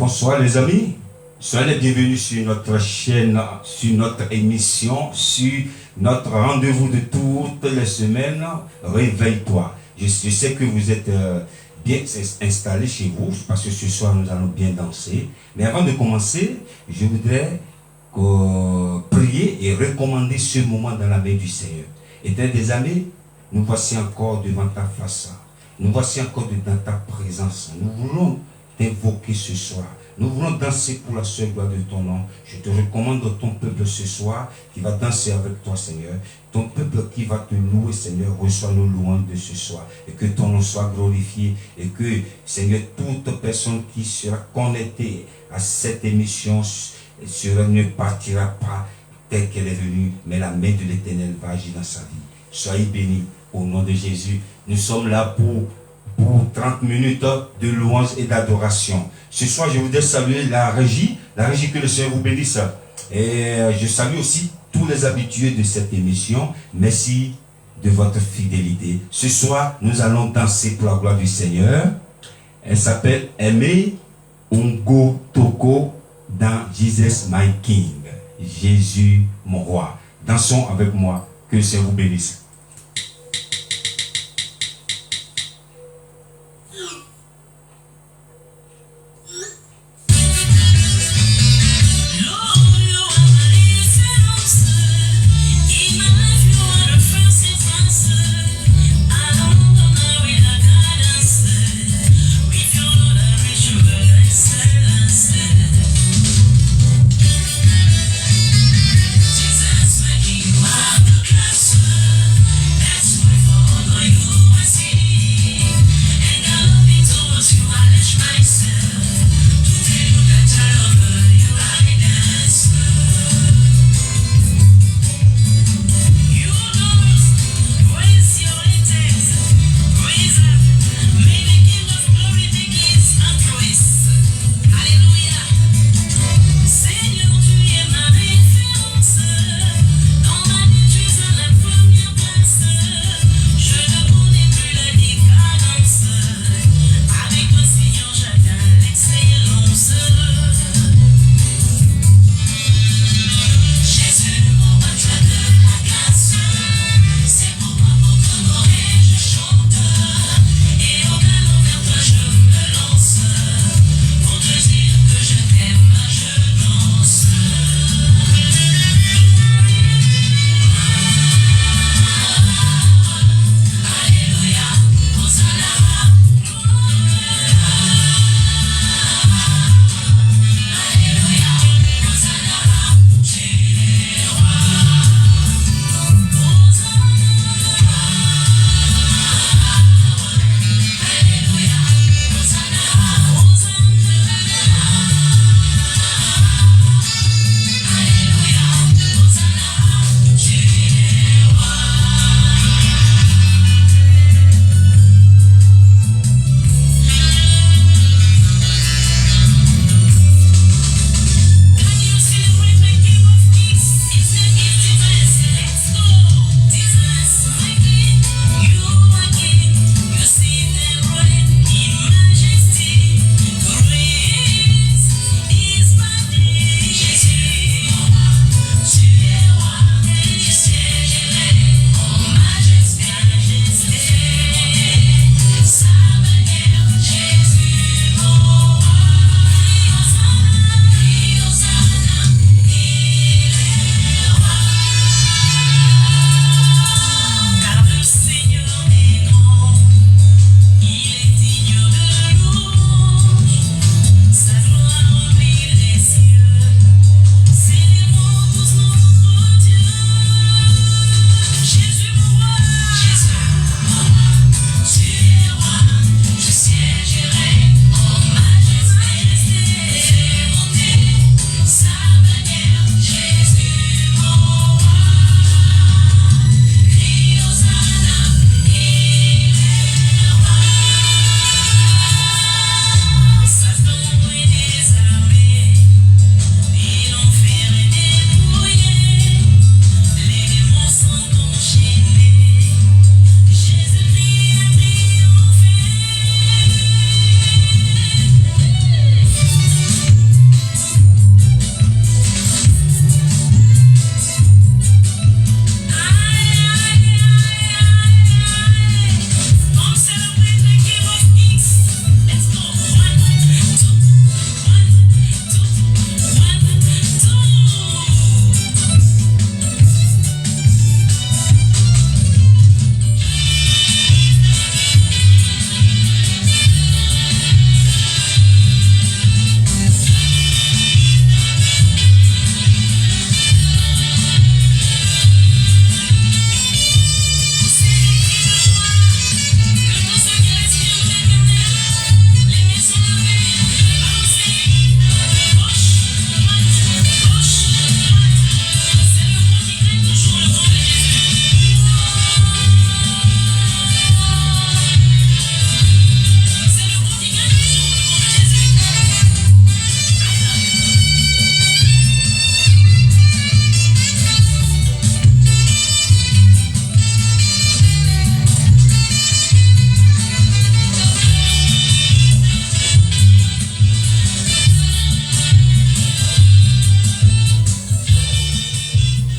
Bonsoir les amis, soyez les bienvenus sur notre chaîne, sur notre émission, sur notre rendez-vous de toutes les semaines, Réveille-toi. Je sais que vous êtes bien installés chez vous, parce que ce soir nous allons bien danser. Mais avant de commencer, je voudrais prier et recommander ce moment dans la main du Seigneur. Éternel des amis, nous voici encore devant ta face, nous voici encore dans ta présence. Nous voulons t'invoquer ce soir. Nous voulons danser pour la seule gloire de ton nom. Je te recommande ton peuple ce soir qui va danser avec toi, Seigneur. Ton peuple qui va te louer, Seigneur, reçoit nos louanges de ce soir. Et que ton nom soit glorifié. Et que, Seigneur, toute personne qui sera connectée à cette émission ne partira pas telle qu'elle est venue, mais la main de l'Éternel va agir dans sa vie. Soyez bénis au nom de Jésus. Nous sommes là pour 30 minutes de louange et d'adoration. Ce soir, je voudrais saluer la régie que le Seigneur vous bénisse. Et je salue aussi tous les habitués de cette émission. Merci de votre fidélité. Ce soir, nous allons danser pour la gloire du Seigneur. Elle s'appelle Aimé Ongo Toko dans Jesus My King. Jésus mon roi. Dansons avec moi. Que le Seigneur vous bénisse. Jesus, when you are the castle.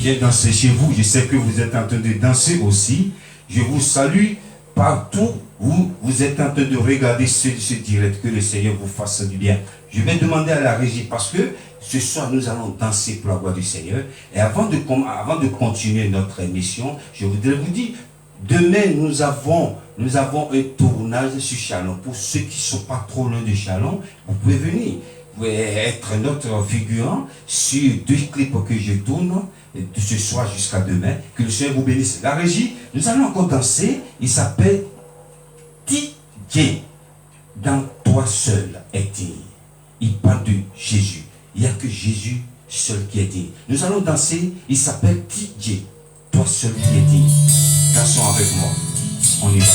Viens danser chez vous. Je sais que vous êtes en train de danser aussi. Je vous salue partout où vous êtes en train de regarder ce direct. Que le Seigneur vous fasse du bien. Je vais demander à la régie parce que ce soir nous allons danser pour la gloire du Seigneur. Et avant de continuer notre émission, je voudrais vous dire, demain nous avons un tournage sur Chalon. Pour ceux qui ne sont pas trop loin de Chalon, vous pouvez venir. Vous pouvez être notre figurant sur 2 clips que je tourne de ce soir jusqu'à demain. Que le Seigneur vous bénisse. La régie, nous allons encore danser. Il s'appelle TJ. Dans toi seul est digne. Il parle de Jésus. Il n'y a que Jésus seul qui est digne. Nous allons danser. Il s'appelle TJ. Toi seul qui est digne. Dansons avec moi. On y va.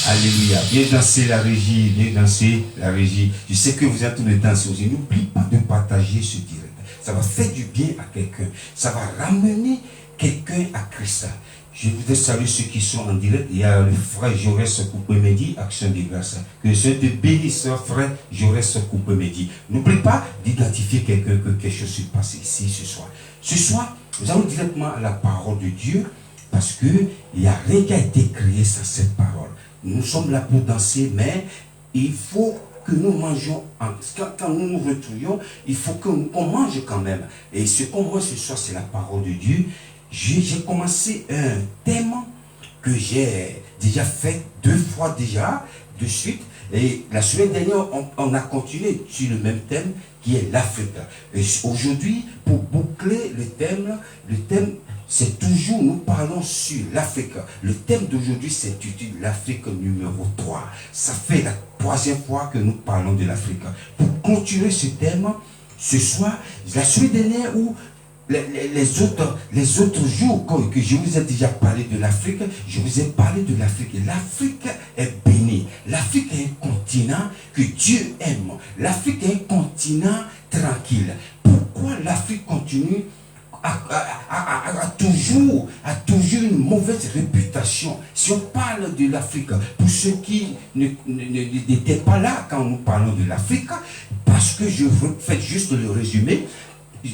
Alléluia. Viens danser la régie, viens danser la régie. Je sais que vous êtes tous les danseurs aussi. N'oublie pas de partager ce direct. ça va faire du bien à quelqu'un, ça va ramener quelqu'un à Christ. Je voudrais saluer ceux qui sont en direct. Il y a le frère Jaurès Coupé-Medi, Action de grâce. Que je te bénisse, frère Jaurès Coupé-Medi. N'oublie pas d'identifier quelqu'un, que quelque chose se passe ici ce soir. Ce soir, nous allons directement à la parole de Dieu parce qu'il n'y a rien qui a été créé sans cette parole. Nous sommes là pour danser, mais il faut que nous mangeons. Quand nous nous retrouvions, il faut qu'on mange quand même. Et ce qu'on mange ce soir, c'est la parole de Dieu. J'ai commencé un thème que j'ai déjà fait 2 fois déjà, de suite. Et la semaine dernière, on a continué sur le même thème qui est l'Afrique. Et aujourd'hui, pour boucler le thème c'est toujours, nous parlons sur l'Afrique. Le thème d'aujourd'hui s'intitule l'Afrique numéro 3. Ça fait la 3e fois que nous parlons de l'Afrique. Pour continuer ce thème, ce soir, la semaine dernière où les autres jours que je vous ai déjà parlé de l'Afrique, je vous ai parlé de l'Afrique. L'Afrique est bénie. L'Afrique est un continent que Dieu aime. L'Afrique est un continent tranquille. Pourquoi l'Afrique continue a toujours une mauvaise réputation? Si on parle de l'Afrique, pour ceux qui n'étaient pas là quand nous parlons de l'Afrique, parce que je fais juste le résumé,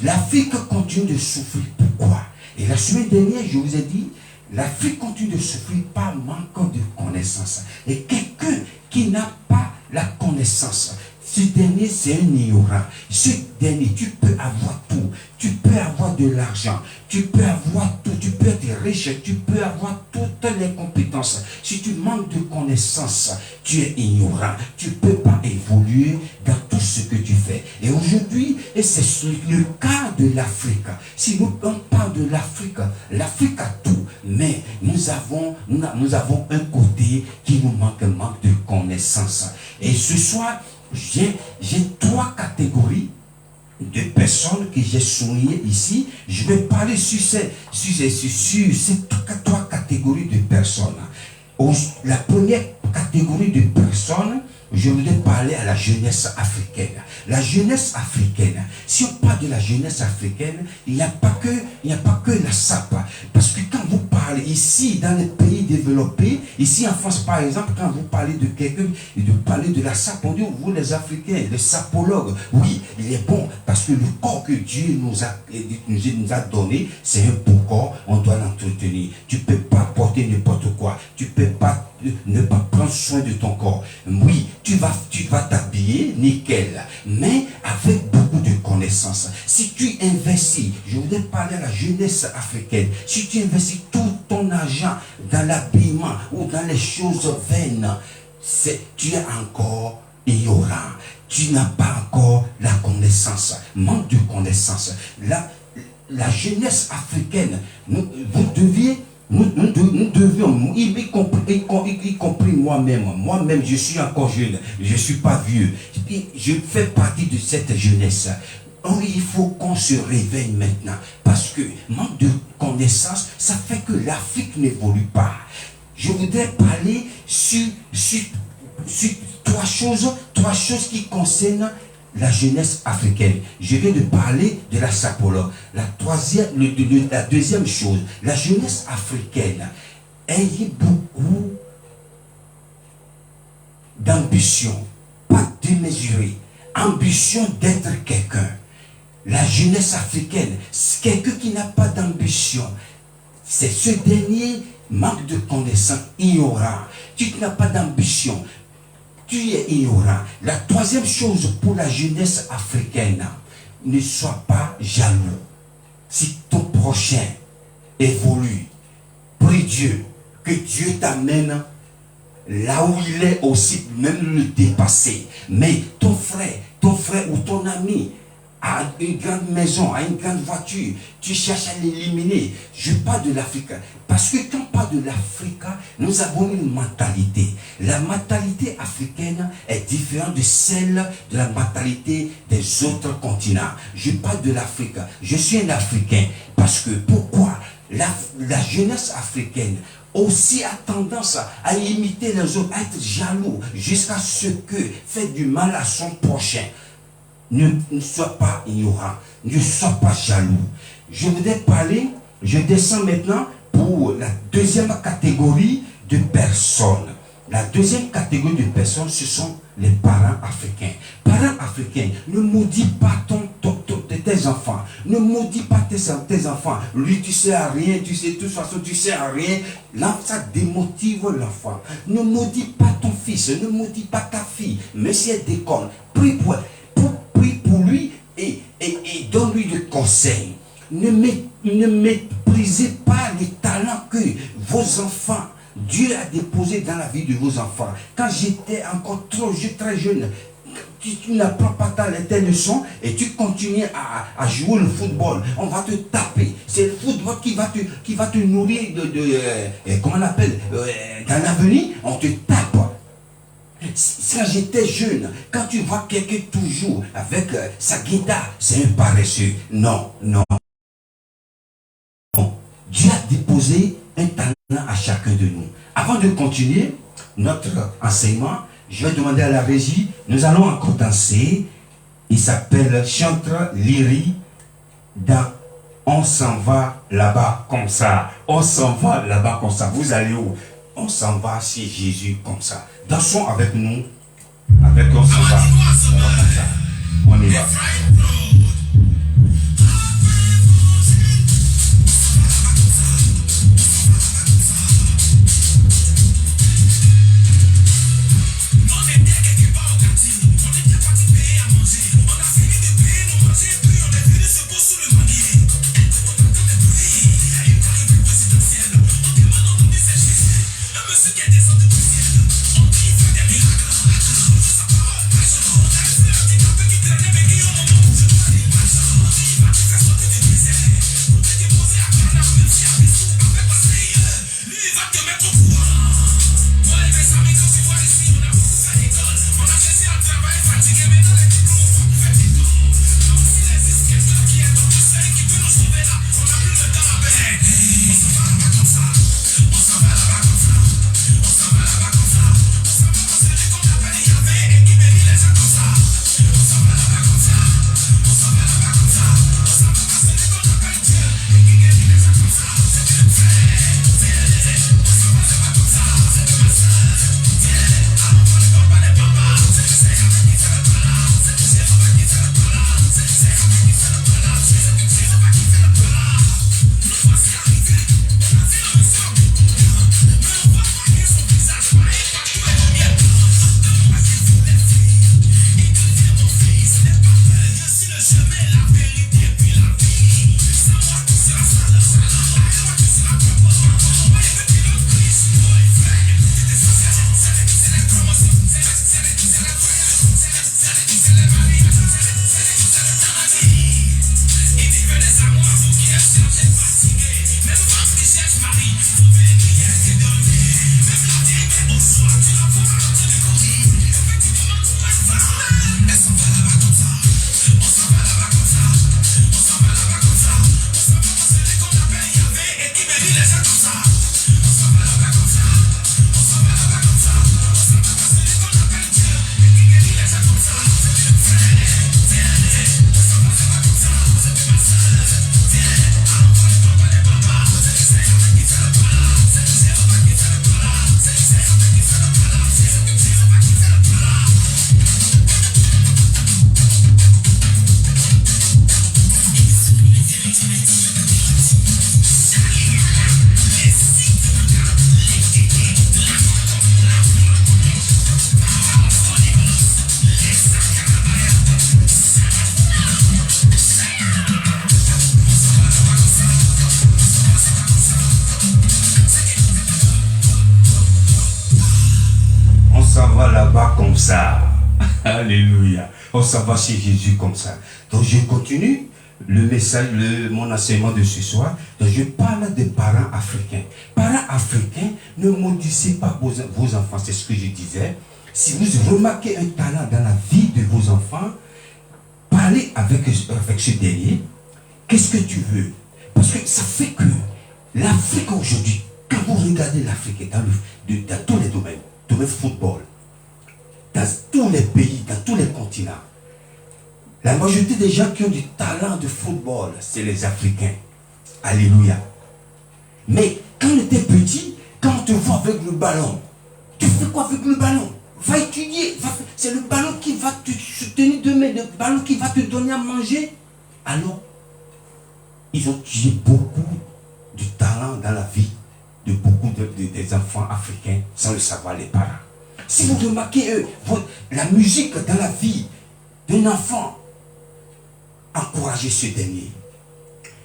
l'Afrique continue de souffrir. Pourquoi? Et la semaine dernière, je vous ai dit, l'Afrique continue de souffrir par manque de connaissance. Et quelqu'un qui n'a pas la connaissance, ce dernier, c'est un ignorant. Ce dernier, tu peux avoir tout. Tu peux avoir de l'argent. Tu peux avoir tout. Tu peux être riche. Tu peux avoir toutes les compétences. Si tu manques de connaissances, tu es ignorant. Tu ne peux pas évoluer dans tout ce que tu fais. Et aujourd'hui, et c'est le cas de l'Afrique. Si on parle de l'Afrique, l'Afrique a tout. Mais nous avons un côté qui nous manque de connaissances. Et ce soir, j'ai 3 catégories de personnes que j'ai soulignées ici. Je vais parler sur ces 3 catégories de personnes. La première catégorie de personnes, je voudrais parler à la jeunesse africaine. La jeunesse africaine, si on parle de la jeunesse africaine, il n'y a pas que la SAP. Parce que quand vous parlez ici, dans les pays développés, ici en France par exemple, quand vous parlez de quelqu'un, de parler de la SAP, on dit, vous les Africains, les sapologues, oui, il est bon, parce que le corps que Dieu nous a donné, c'est un beau corps, on doit l'entretenir. Tu ne peux pas porter n'importe quoi, tu ne peux pas ne pas prendre soin de ton corps. Oui, tu vas t'habiller nickel, mais avec beaucoup de connaissances. Si tu investis, je voudrais parler à la jeunesse africaine, si tu investis tout ton argent dans l'habillement ou dans les choses vaines, tu es encore ignorant. Tu n'as pas encore la connaissance, manque de connaissance. La jeunesse africaine, vous deviez nous devions, y compris moi-même, je suis encore jeune, je ne suis pas vieux, je fais partie de cette jeunesse. Oh, il faut qu'on se réveille maintenant, parce que manque de connaissances, ça fait que l'Afrique n'évolue pas. Je voudrais parler sur 3 choses qui concernent la jeunesse africaine. Je viens de parler de la sapologue. La deuxième chose, la jeunesse africaine, ayez beaucoup d'ambition, pas démesurée, ambition d'être quelqu'un. La jeunesse africaine, c'est quelqu'un qui n'a pas d'ambition. C'est ce dernier manque de connaissance, ignorant. Tu n'as pas d'ambition. Tu es ignorant. La 3e chose pour la jeunesse africaine, ne sois pas jaloux. Si ton prochain évolue, prie Dieu, que Dieu t'amène là où il est aussi, même le dépasser. Mais ton frère ou ton ami a une grande maison, a une grande voiture, tu cherches à l'éliminer. Je parle de l'Afrique. Parce que quand on parle de l'Afrique, nous avons une mentalité. La mentalité africaine est différente de celle de la mentalité des autres continents. Je parle de l'Afrique. Je suis un Africain. Parce que pourquoi? La jeunesse africaine aussi a tendance à imiter les autres, à être jaloux, jusqu'à ce que fait du mal à son prochain. ne sois pas ignorant, ne sois pas jaloux. Je voudrais parler, je descends maintenant pour la deuxième catégorie de personnes. La deuxième catégorie de personnes, ce sont les parents africains. Parents africains, ne maudis pas tes enfants. Ne maudis pas tes enfants. Lui, tu sais à rien, tu sais, de toute façon, tu sais à rien. Là, ça démotive l'enfant. Ne maudis pas ton fils, ne maudis pas ta fille. Mais si elle déconne, prie pour lui et donne-lui des conseils. Ne méprisez pas les talents que vos enfants, Dieu a déposé dans la vie de vos enfants. Quand j'étais encore très jeune, tu n'apprends pas tes leçons et tu continues à jouer le football. On va te taper. C'est le football qui va te nourrir comment on appelle, dans l'avenir, on te tape. Quand j'étais jeune, quand tu vois quelqu'un toujours avec sa guitare, c'est un paresseux. Non. Dieu a déposé un talent à chacun de nous. Avant de continuer notre enseignement, je vais demander à la régie, nous allons encore danser. Il s'appelle Chantre Lyri dans On s'en va là-bas comme ça. On s'en va là-bas comme ça. Vous allez où? On s'en va chez Jésus comme ça. Dansons avec nous. Avec On s'en va. Comme ça. On y va. Comme ça. Alléluia. On s'en va chez Jésus comme ça. Donc je continue le message, mon enseignement de ce soir. Donc je parle des parents africains. Parents africains, ne maudissez pas vos enfants, c'est ce que je disais. Si vous remarquez un talent dans la vie de vos enfants, parlez avec ce dernier. Qu'est-ce que tu veux? Parce que ça fait que l'Afrique aujourd'hui, quand vous regardez l'Afrique dans tous les domaine football, dans tous les pays, dans tous les continents, La majorité des gens qui ont du talent de football, c'est les Africains. Alléluia. Mais quand on était petit, quand on te voit avec le ballon, tu fais quoi avec le ballon? Va étudier. C'est le ballon qui va te soutenir demain, le ballon qui va te donner à manger. Alors, ils ont tué beaucoup de talent dans la vie de beaucoup des enfants africains sans le savoir, les parents. Si vous remarquez, la musique dans la vie d'un enfant, encouragez ce dernier.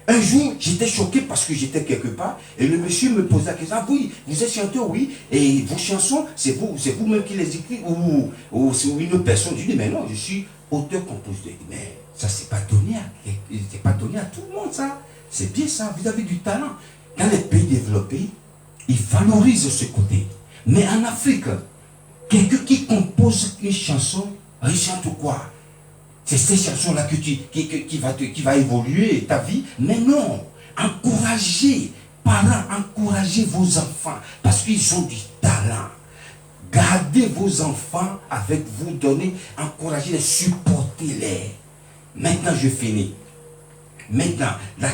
Un jour, j'étais choqué parce que j'étais quelque part et le monsieur me posait la question: ah, oui, vous êtes chanteur, oui, et vos chansons, c'est vous-même qui les écrivez ou c'est une autre personne? Je dis: mais non, je suis auteur-compositeur. Mais ça, c'est pas donné à tout le monde, ça. C'est bien ça, vous avez du talent. Dans les pays développés, ils valorisent ce côté. Mais en Afrique, quelqu'un qui compose une chanson, il chante quoi? C'est ces chansons-là qui va évoluer ta vie. Mais non, encouragez, parents, encouragez vos enfants parce qu'ils ont du talent. Gardez vos enfants avec vous, donnez, encouragez-les, supportez-les. Maintenant, je finis. Maintenant, la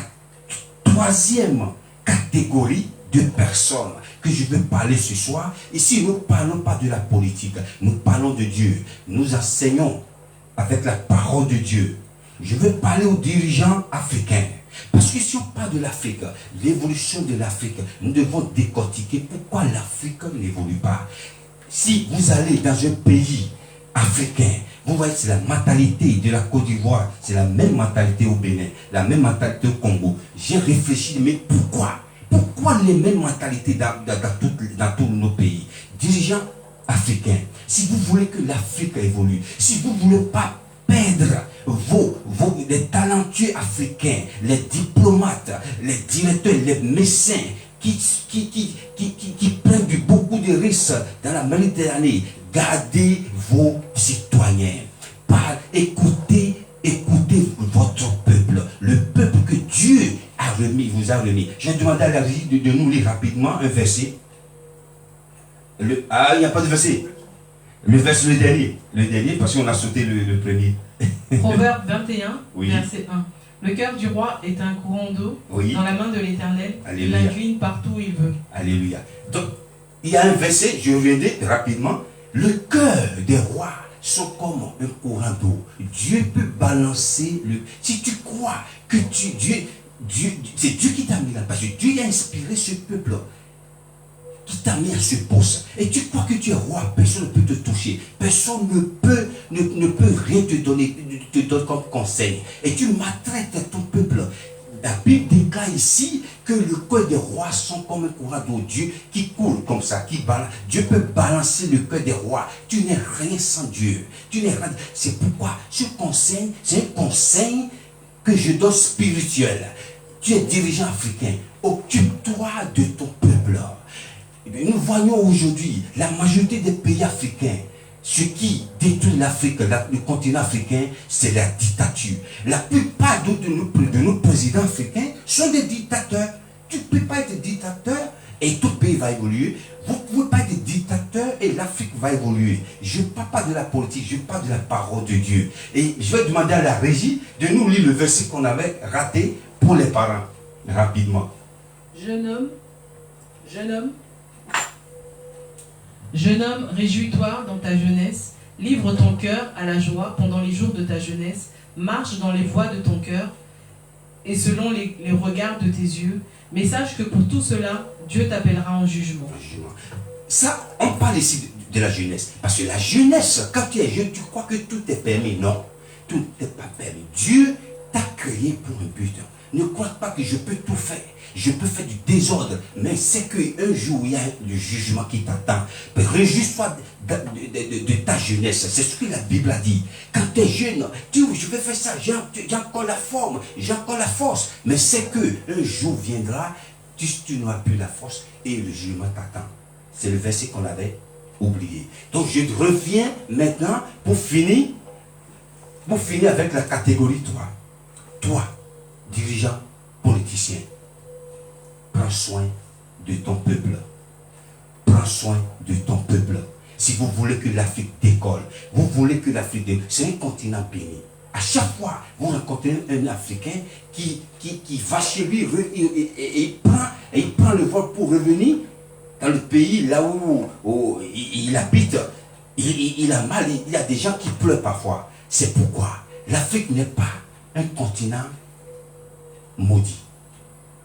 troisième catégorie de personnes que je veux parler ce soir, ici nous ne parlons pas de la politique, nous parlons de Dieu. Nous enseignons avec la parole de Dieu. Je veux parler aux dirigeants africains. Parce que si on parle de l'Afrique, l'évolution de l'Afrique, nous devons décortiquer pourquoi l'Afrique n'évolue pas. Si vous allez dans un pays africain, vous voyez, c'est la mentalité de la Côte d'Ivoire, c'est la même mentalité au Bénin, la même mentalité au Congo. J'ai réfléchi, mais pourquoi? Pourquoi les mêmes mentalités dans tous nos pays? Dirigeants africains, si vous voulez que l'Afrique évolue, si vous ne voulez pas perdre les talentueux africains, les diplomates, les directeurs, les médecins qui prennent beaucoup de risques dans la Méditerranée, gardez vos citoyens. Écoutez votre peuple, le peuple que Dieu vous a remis. J'ai demandé à la régie de nous lire rapidement un verset. Il n'y a pas de verset. Le dernier, parce qu'on a sauté le premier. Proverbe 21, oui. Verset 1. Le cœur du roi est un courant d'eau, oui, dans la main de l'Éternel. Il l'incline partout où il veut. Alléluia. Donc, il y a un verset, je reviendrai rapidement. Le cœur des rois sont comme un courant d'eau. Dieu peut balancer le... Si tu crois que c'est Dieu qui t'a mis là, parce que Dieu a inspiré ce peuple qui t'a mis à ce poste. Et tu crois que tu es roi, personne ne peut te toucher. Personne ne peut rien te donner comme conseil. Et tu maltraites ton peuple. La Bible déclare ici que le cœur des rois sont comme un courant d'eau. Dieu qui coule comme ça, qui balance. Dieu peut balancer le cœur des rois. Tu n'es rien sans Dieu. C'est pourquoi ce conseil, c'est un conseil que je donne spirituel. Tu es dirigeant africain. Occupe-toi de ton peuple. Nous voyons aujourd'hui la majorité des pays africains. Ce qui détruit l'Afrique, le continent africain, c'est la dictature. La plupart de nos présidents africains sont des dictateurs. Tu ne peux pas être dictateur et tout pays va évoluer. Vous ne pouvez pas être dictateur et l'Afrique va évoluer. Je ne parle pas de la politique, je parle de la parole de Dieu. Et je vais demander à la régie de nous lire le verset qu'on avait raté pour les parents, rapidement. Jeune homme, réjouis-toi dans ta jeunesse, livre ton cœur à la joie pendant les jours de ta jeunesse, marche dans les voies de ton cœur et selon les regards de tes yeux, mais sache que pour tout cela, Dieu t'appellera en jugement. Ça, on parle ici de la jeunesse, parce que la jeunesse, quand tu es jeune, tu crois que tout est permis. Non, tout n'est pas permis. Dieu t'a créé pour un but. Ne crois pas que je peux tout faire. Je peux faire du désordre, mais c'est qu'un jour, il y a le jugement qui t'attend. Réjouis-toi de ta jeunesse. C'est ce que la Bible a dit. Quand tu es jeune, je vais faire ça, j'ai encore la forme, j'ai encore la force. Mais c'est qu'un jour viendra, tu n'auras plus la force et le jugement t'attend. C'est le verset qu'on avait oublié. Donc je reviens maintenant pour finir avec la catégorie 3. Toi, dirigeant, politicien. Prends soin de ton peuple. Prends soin de ton peuple. Si vous voulez que l'Afrique décolle, vous voulez que l'Afrique décolle, c'est un continent béni. À chaque fois, vous rencontrez un Africain qui va chez lui et il prend le vol pour revenir dans le pays là où il habite. Il a mal, il y a des gens qui pleurent parfois. C'est pourquoi l'Afrique n'est pas un continent maudit.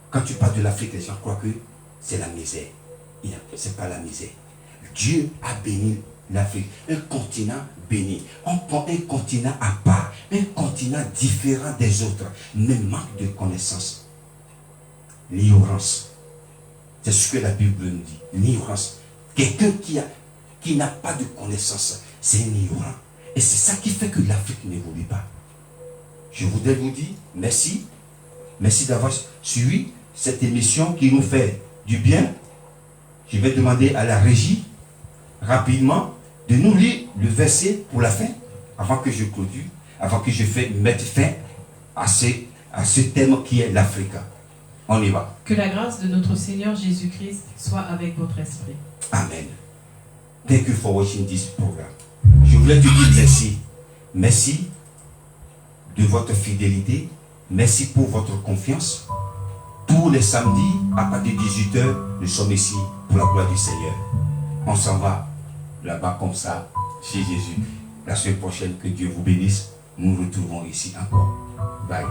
Quand tu parles de l'Afrique, les gens croient que c'est la misère. Ce n'est pas la misère. Dieu a béni l'Afrique, un continent béni, un continent à part, un continent différent des autres, mais manque de connaissances. L'ignorance. C'est ce que la Bible nous dit. L'ignorance. Quelqu'un qui n'a pas de connaissances, c'est un ignorant. Et c'est ça qui fait que l'Afrique n'évolue pas. Je voudrais vous dire merci. Merci d'avoir suivi cette émission qui nous fait du bien. Je vais demander à la régie, rapidement, de nous lire le verset pour la fin, avant que je clôture, avant que je mette fin à ce thème qui est l'Afrique. On y va. Que la grâce de notre Seigneur Jésus-Christ soit avec votre esprit. Amen. Thank you for watching this program. Je voulais te dire merci. Merci de votre fidélité. Merci pour votre confiance. Tous les samedis, à partir de 18h, nous sommes ici pour la gloire du Seigneur. On s'en va là-bas comme ça, chez Jésus. La semaine prochaine, que Dieu vous bénisse. Nous nous retrouvons ici encore. Bye.